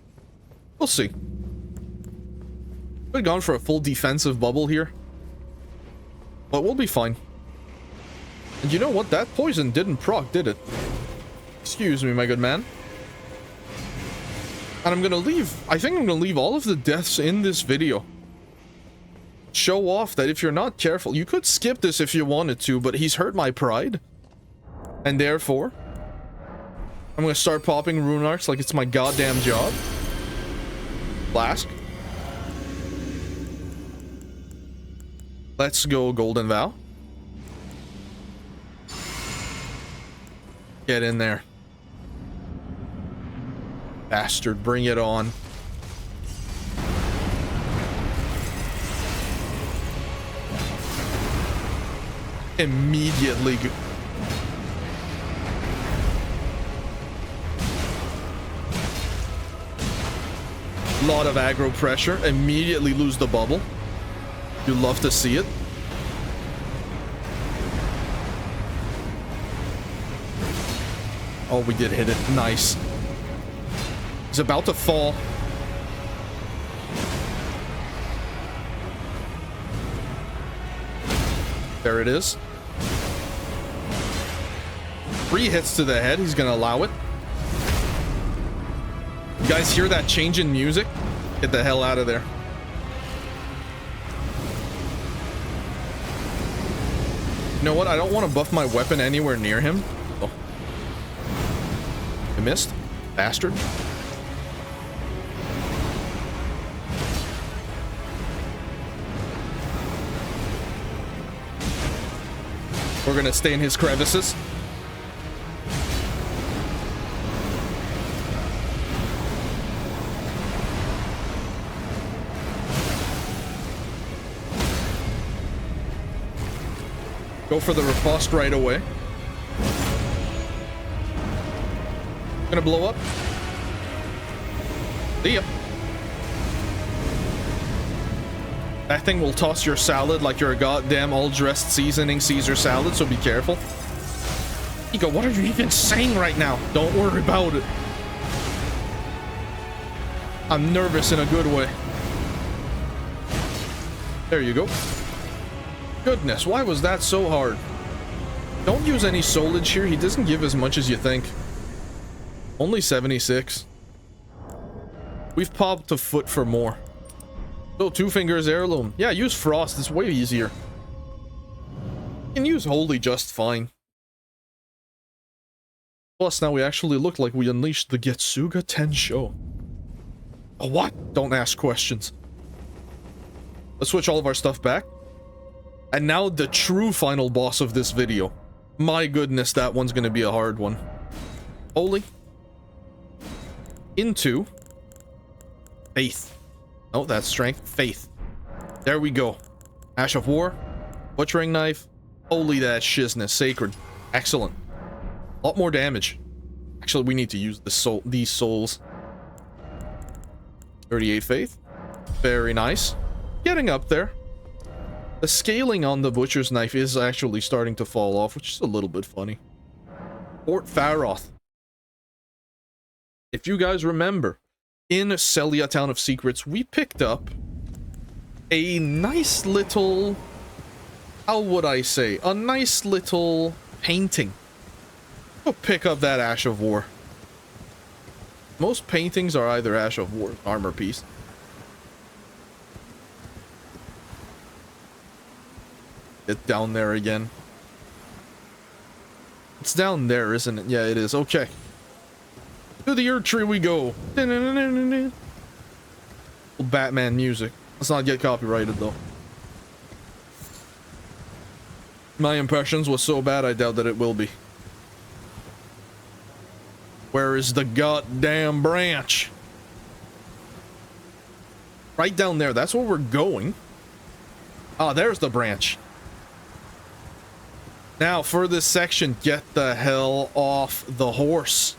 We'll see. Could have gone for a full defensive bubble here. But we'll be fine. And you know what? That poison didn't proc, did it? Excuse me, my good man. And I'm gonna leave... I think I'm gonna leave all of the deaths in this video. Show off that if you're not careful... You could skip this if you wanted to, but he's hurt my pride. And therefore... I'm gonna start popping rune arcs like it's my goddamn job. Flask. Let's go Golden Vow. Get in there. Bastard, bring it on. Immediately. Lot of aggro pressure. Immediately lose the bubble. You love to see it. Oh, we did hit it. Nice. He's about to fall. There it is. 3 hits to the head. He's gonna allow it. You guys hear that change in music? Get the hell out of there. You know what? I don't want to buff my weapon anywhere near him. Oh. I missed. Bastard. We're gonna stay in his crevices. Go for the riposte right away. Gonna blow up. See ya. That thing will toss your salad like you're a goddamn all-dressed seasoning Caesar salad, so be careful. Ego, what are you even saying right now? Don't worry about it. I'm nervous in a good way. There you go. Goodness, why was that so hard? Don't use any soulage here. He doesn't give as much as you think. Only 76. We've popped a foot for more. So 2 fingers heirloom. Yeah, use frost. It's way easier. You can use holy just fine. Plus, now we actually look like we unleashed the Getsuga Tensho. A what? Don't ask questions. Let's switch all of our stuff back. And now the true final boss of this video. My goodness, that one's gonna be a hard one. Holy. Into. Faith. Oh, that's strength. Faith. There we go. Ash of War. Butchering Knife. Holy that shizness. Sacred. Excellent. A lot more damage. Actually, we need to use these souls. 38 faith. Very nice. Getting up there. The scaling on the butcher's knife is actually starting to fall off, which is a little bit funny. Fort Faroth. If you guys remember, in Celia Town of Secrets, we picked up a nice little... How would I say? A nice little painting. Go pick up that Ash of War. Most paintings are either Ash of War armor piece. Get down there again. It's down there, isn't it? Yeah, it is. Okay. To the Earth Tree we go. Batman music. Let's not get copyrighted, though. My impressions was so bad, I doubt that it will be. Where is the goddamn branch? Right down there. That's where we're going. Ah, there's the branch. Now, for this section, get the hell off the horse.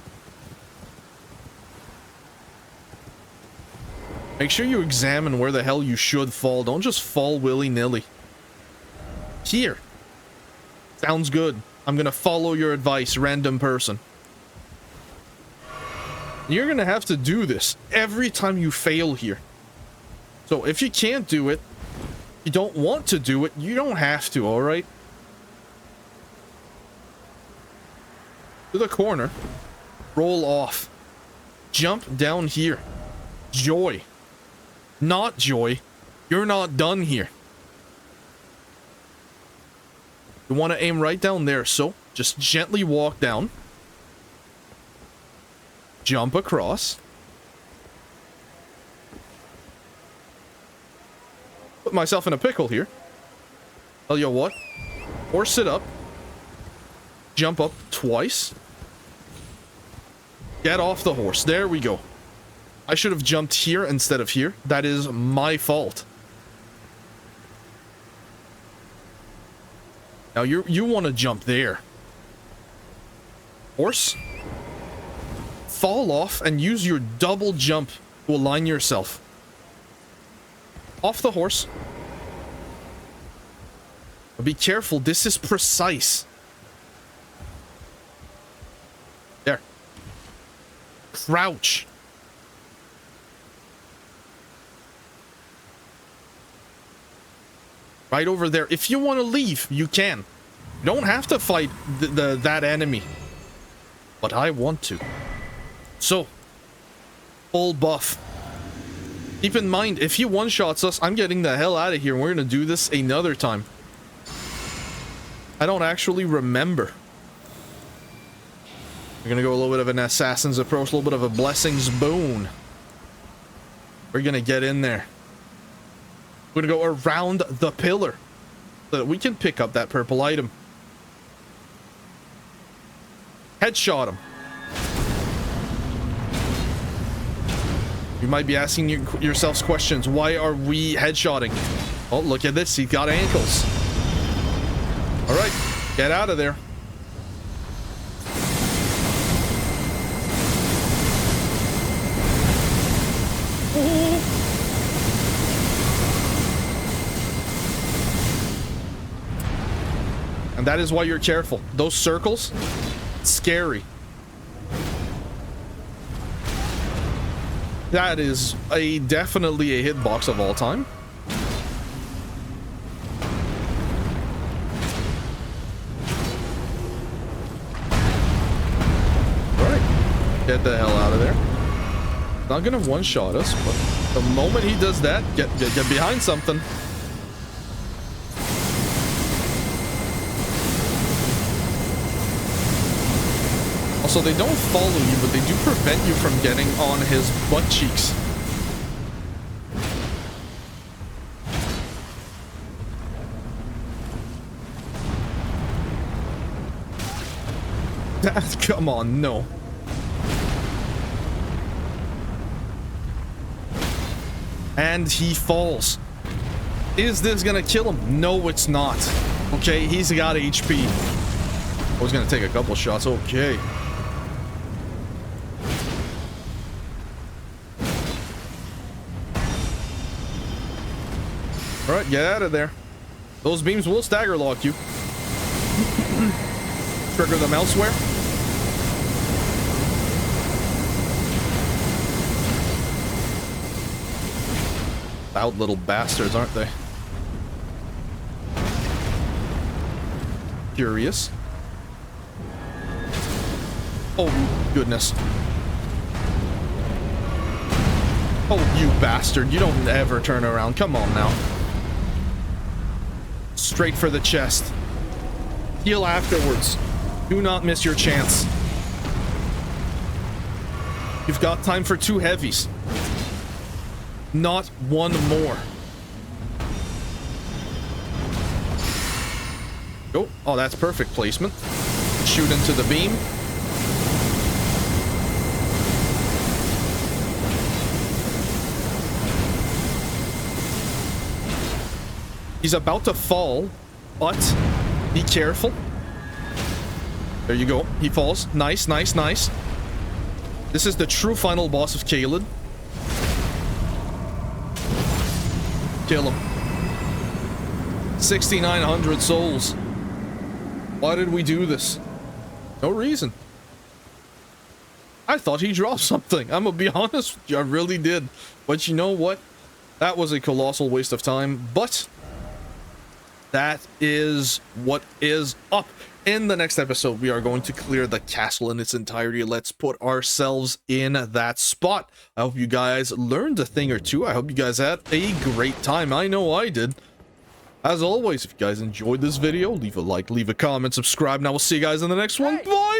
Make sure you examine where the hell you should fall. Don't just fall willy-nilly. Here. Sounds good. I'm gonna follow your advice, random person. You're gonna have to do this every time you fail here. So if you can't do it, you don't want to do it, you don't have to, alright? To the corner. Roll off. Jump down here. Joy. Not joy. You're not done here. You want to aim right down there, so just gently walk down. Jump across. Put myself in a pickle here. Tell you what. Horse it up. Jump up twice. Get off the horse. There we go. I should have jumped here instead of here. That is my fault. Now you want to jump there. Horse. Fall off and use your double jump to align yourself. Off the horse. But be careful, this is precise. There. Crouch. Right over there. If you want to leave, you can. You don't have to fight that enemy. But I want to. So, full buff. Keep in mind, if he one-shots us, I'm getting the hell out of here. We're going to do this another time. I don't actually remember. We're going to go a little bit of an assassin's approach, a little bit of a blessings boon. We're going to get in there. We're going to go around the pillar so that we can pick up that purple item. Headshot him. You might be asking yourselves questions. Why are we headshotting? Oh, look at this. He got ankles. All right. Get out of there. Ooh. And that is why you're careful. Those circles, scary. That is definitely a hitbox of all time. Alright. Get the hell out of there. Not gonna one-shot us, but the moment he does that, get behind something. Also, they don't follow you, but they do prevent you from getting on his butt cheeks. Come on, no. And he falls. Is this gonna kill him? No, it's not. Okay, he's got HP. I was gonna take a couple shots. Okay. Alright, get out of there. Those beams will stagger lock you. Trigger them elsewhere. Loud little bastards, aren't they? Curious. Oh, goodness. Oh, you bastard. You don't ever turn around. Come on now. Straight for the chest. Heal afterwards. Do not miss your chance. You've got time for 2 heavies. Not one more. Oh, that's perfect placement. Shoot into the beam. He's about to fall, but be careful. There you go. He falls. Nice, nice, nice. This is the true final boss of Caelid. Kill him. 6,900 souls. Why did we do this? No reason. I thought he dropped something. I'm gonna be honest with you, I really did. But you know what? That was a colossal waste of time, but that is what is up. In the next episode, we are going to clear the castle in its entirety. Let's put ourselves in that spot. I hope you guys learned a thing or two. I hope you guys had a great time. I know I did. As always, if you guys enjoyed this video, leave a like, leave a comment, subscribe, and I will see you guys in the next one. Bye!